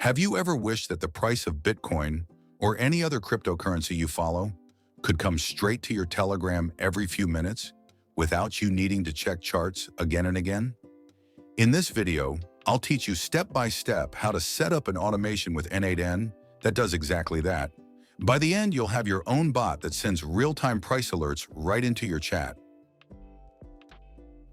Have you ever wished that the price of Bitcoin or any other cryptocurrency you follow could come straight to your Telegram every few minutes without you needing to check charts again and again? In this video, I'll teach you step by step how to set up an automation with N8N that does exactly that. By the end, you'll have your own bot that sends real-time price alerts right into your chat.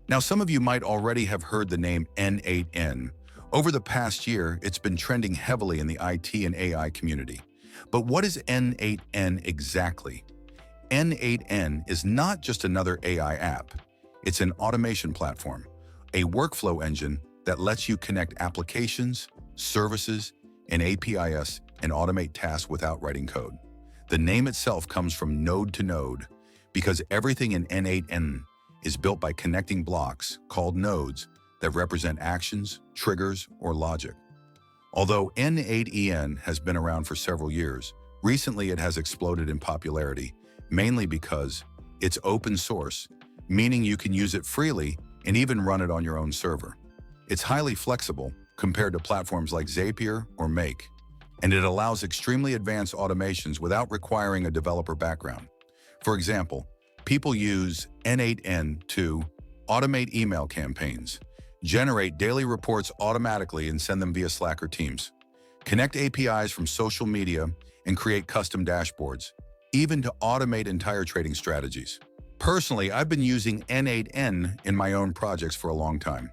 Now, some of you might already have heard the name N8N. Over the past year, it's been trending heavily in the IT and AI community. But what is N8N exactly? N8N is not just another AI app. It's an automation platform, a workflow engine that lets you connect applications, services, and APIs and automate tasks without writing code. The name itself comes from node to node because everything in N8N is built by connecting blocks called nodes that represent actions, triggers, or logic. Although N8N has been around for several years, recently it has exploded in popularity, mainly because it's open source, meaning you can use it freely and even run it on your own server. It's highly flexible compared to platforms like Zapier or Make, and it allows extremely advanced automations without requiring a developer background. For example, people use N8N to automate email campaigns, generate daily reports automatically and send them via Slack or Teams, connect APIs from social media and create custom dashboards, even to automate entire trading strategies. Personally, I've been using N8N in my own projects for a long time.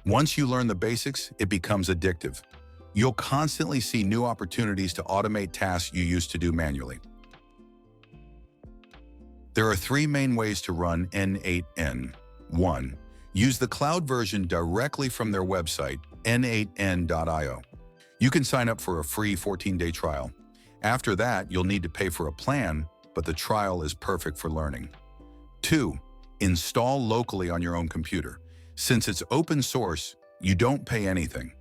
Once you learn the basics, it becomes addictive. You'll constantly see new opportunities to automate tasks you used to do manually. There are three main ways to run N8N. 1. Use the cloud version directly from their website, n8n.io. You can sign up for a free 14-day trial. After that, you'll need to pay for a plan, but the trial is perfect for learning. 2. Install locally on your own computer. Since it's open source, you don't pay anything.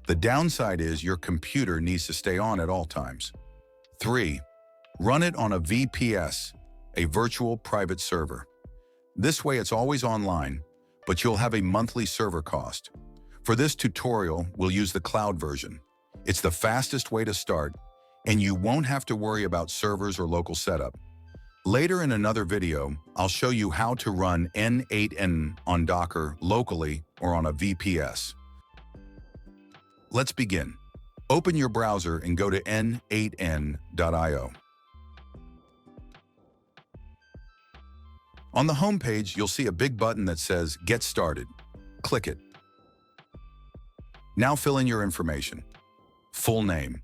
The downside is your computer needs to stay on at all times. 3. Run it on a VPS, a virtual private server. This way it's always online, but you'll have a monthly server cost. For this tutorial, we'll use the cloud version. It's the fastest way to start, and you won't have to worry about servers or local setup. Later in another video, I'll show you how to run N8N on Docker locally or on a VPS. Let's begin. Open your browser and go to n8n.io. On the home page, you'll see a big button that says Get Started. Click it. Now fill in your information. Full name,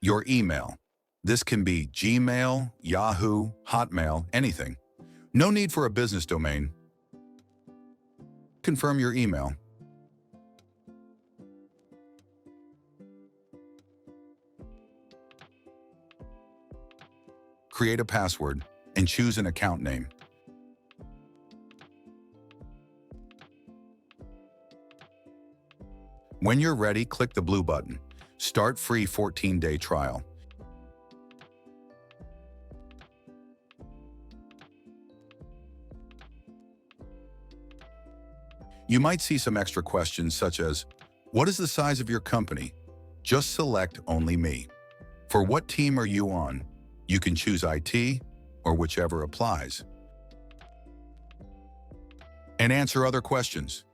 your email. This can be Gmail, Yahoo, Hotmail, anything. No need for a business domain. Confirm your email. Create a password and choose an account name. When you're ready, click the blue button. Start free 14-day trial. You might see some extra questions such as, what is the size of your company? Just select Only Me. For what team are you on? You can choose IT or whichever applies. And answer other questions.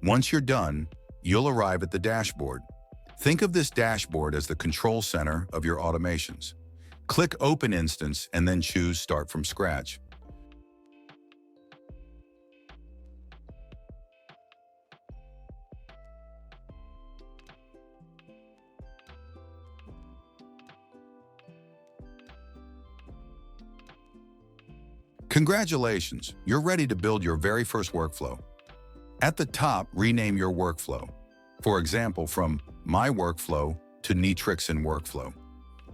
Once you're done, you'll arrive at the dashboard. Think of this dashboard as the control center of your automations. Click Open Instance and then choose Start from Scratch. Congratulations, you're ready to build your very first workflow. At the top, rename your workflow. For example, from My Workflow to Nitrix in Workflow.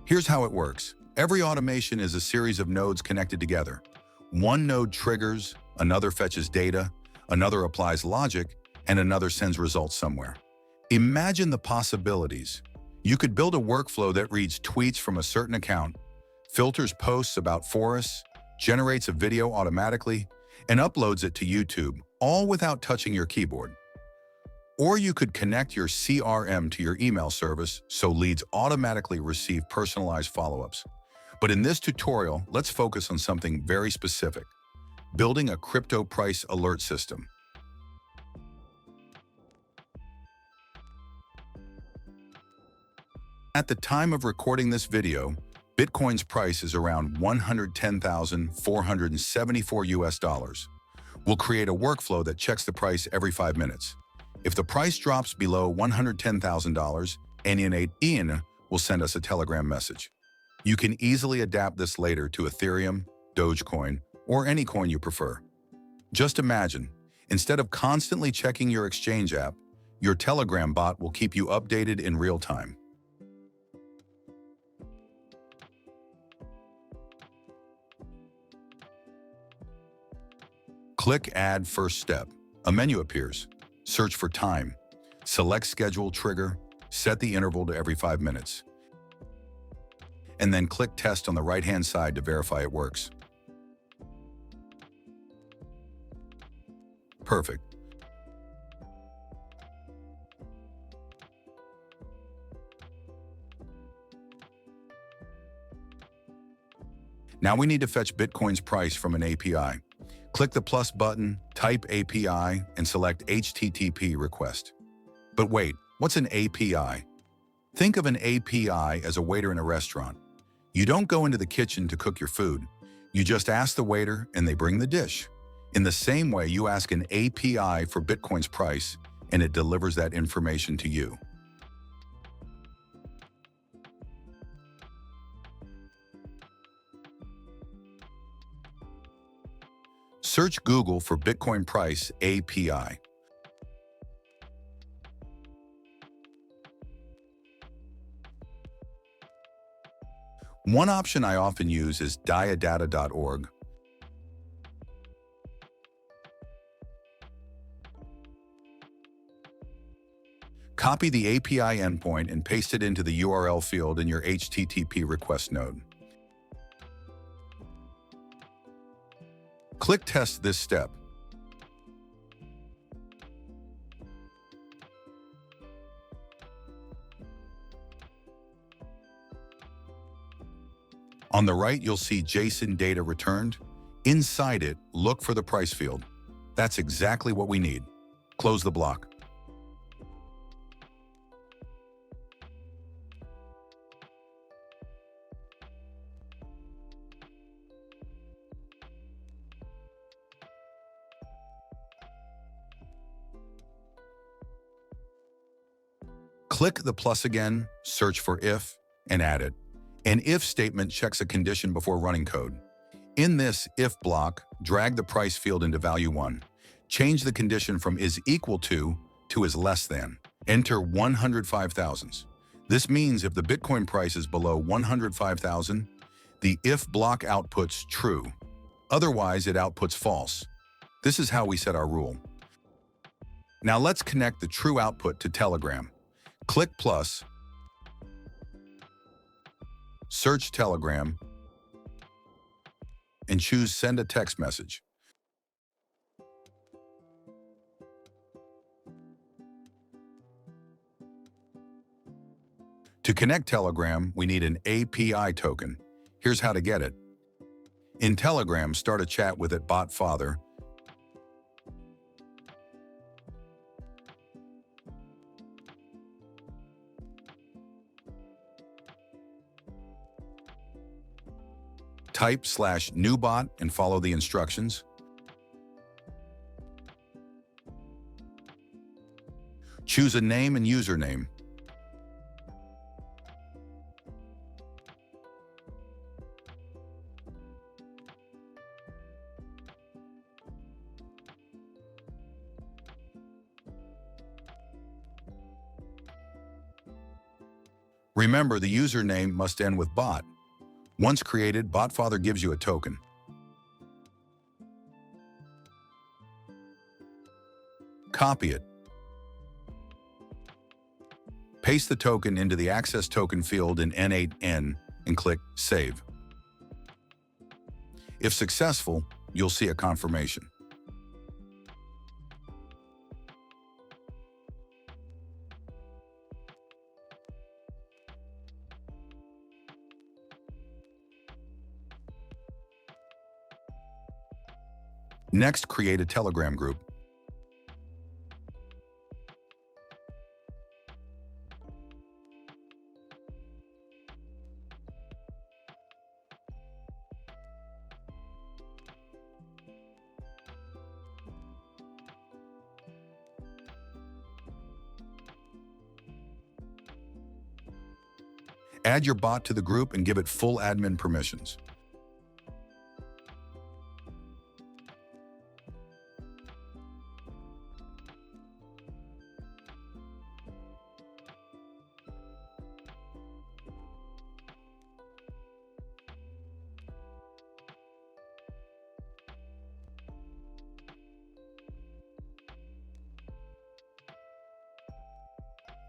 Here's how it works. Every automation is a series of nodes connected together. One node triggers, another fetches data, another applies logic, and another sends results somewhere. Imagine the possibilities. You could build a workflow that reads tweets from a certain account, filters posts about forests, generates a video automatically, and uploads it to YouTube, all without touching your keyboard. Or you could connect your CRM to your email service so leads automatically receive personalized follow-ups. But in this tutorial, let's focus on something very specific: building a crypto price alert system. At the time of recording this video, Bitcoin's price is around 110,474 US dollars. We'll create a workflow that checks the price every 5 minutes. If the price drops below $110,000, N8N will send us a Telegram message. You can easily adapt this later to Ethereum, Dogecoin, or any coin you prefer. Just imagine, instead of constantly checking your exchange app, your Telegram bot will keep you updated in real time. Click Add First Step. A menu appears. Search for time. Select Schedule Trigger. Set the interval to every 5 minutes. And then click Test on the right-hand side to verify it works. Perfect. Now we need to fetch Bitcoin's price from an API. Click the plus button, type API, and select HTTP request. But wait, what's an API? Think of an API as a waiter in a restaurant. You don't go into the kitchen to cook your food. You just ask the waiter and they bring the dish. In the same way, you ask an API for Bitcoin's price and it delivers that information to you. Search Google for Bitcoin Price API. One option I often use is diadata.org. Copy the API endpoint and paste it into the URL field in your HTTP request node. Click Test this step. On the right, you'll see JSON data returned. Inside it, look for the price field. That's exactly what we need. Close the block. Click the plus again, search for if, and add it. An if statement checks a condition before running code. In this if block, drag the price field into value 1. Change the condition from is equal to is less than. Enter 105,000. This means if the Bitcoin price is below 105,000, the if block outputs true. Otherwise, it outputs false. This is how we set our rule. Now let's connect the true output to Telegram. Click plus, search Telegram, and choose Send a Text Message. To connect Telegram, we need an API token. Here's how to get it. In Telegram, start a chat with @botfather. Type /newbot and follow the instructions. Choose a name and username. Remember, the username must end with bot. Once created, BotFather gives you a token. Copy it. Paste the token into the Access Token field in N8N and click Save. If successful, you'll see a confirmation. Next, create a Telegram group. Add your bot to the group and give it full admin permissions.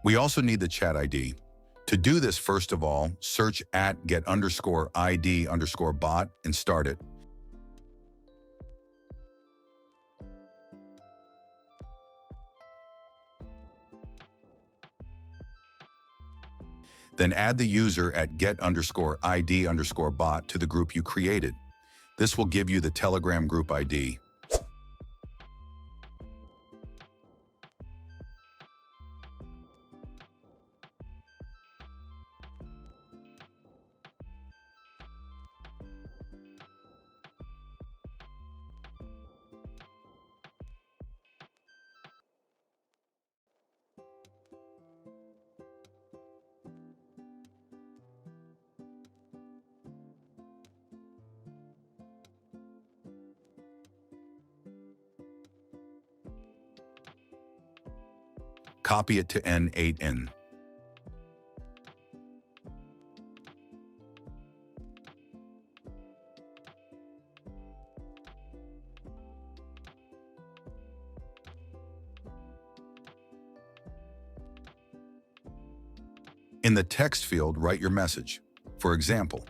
We also need the chat ID. To do this, first of all, search at get_ID_bot and start it. Then add the user at get_ID_bot to the group you created. This will give you the Telegram group ID. Copy it to N8N. In the text field, write your message. For example,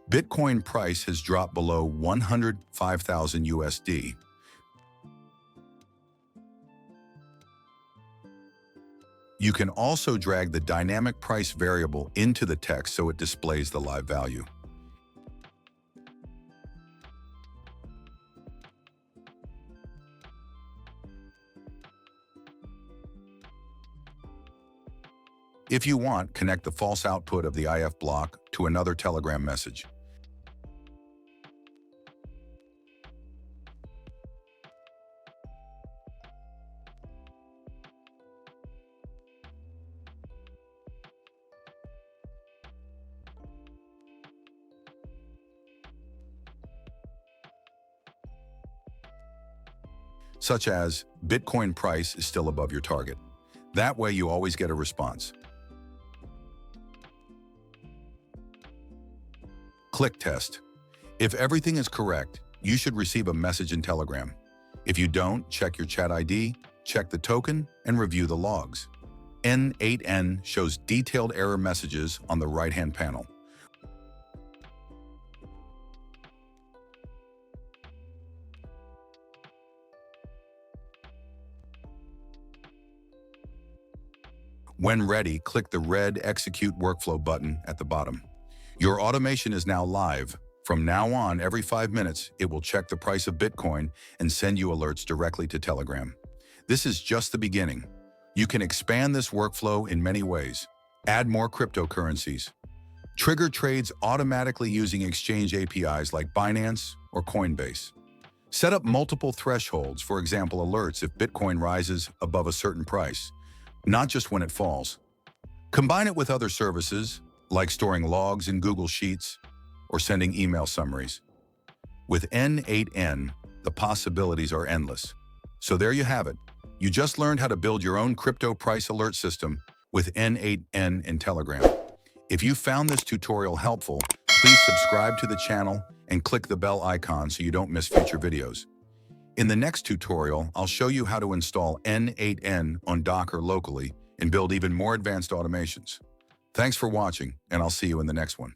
Bitcoin price has dropped below 105,000 USD. You can also drag the dynamic price variable into the text so it displays the live value. If you want, connect the false output of the IF block to another Telegram message. Such as, Bitcoin price is still above your target. That way you always get a response. Click test. If everything is correct, you should receive a message in Telegram. If you don't, check your chat ID, check the token, and review the logs. N8N shows detailed error messages on the right-hand panel. When ready, click the red Execute Workflow button at the bottom. Your automation is now live. From now on, every 5 minutes, it will check the price of Bitcoin and send you alerts directly to Telegram. This is just the beginning. You can expand this workflow in many ways. Add more cryptocurrencies. Trigger trades automatically using exchange APIs like Binance or Coinbase. Set up multiple thresholds, for example, alerts if Bitcoin rises above a certain price, not just when it falls. Combine it with other services, like storing logs in Google Sheets or sending email summaries. With N8N, the possibilities are endless. So there you have it. You just learned how to build your own crypto price alert system with N8N in Telegram. If you found this tutorial helpful, please subscribe to the channel and click the bell icon so you don't miss future videos. In the next tutorial, I'll show you how to install N8N on Docker locally and build even more advanced automations. Thanks for watching, and I'll see you in the next one.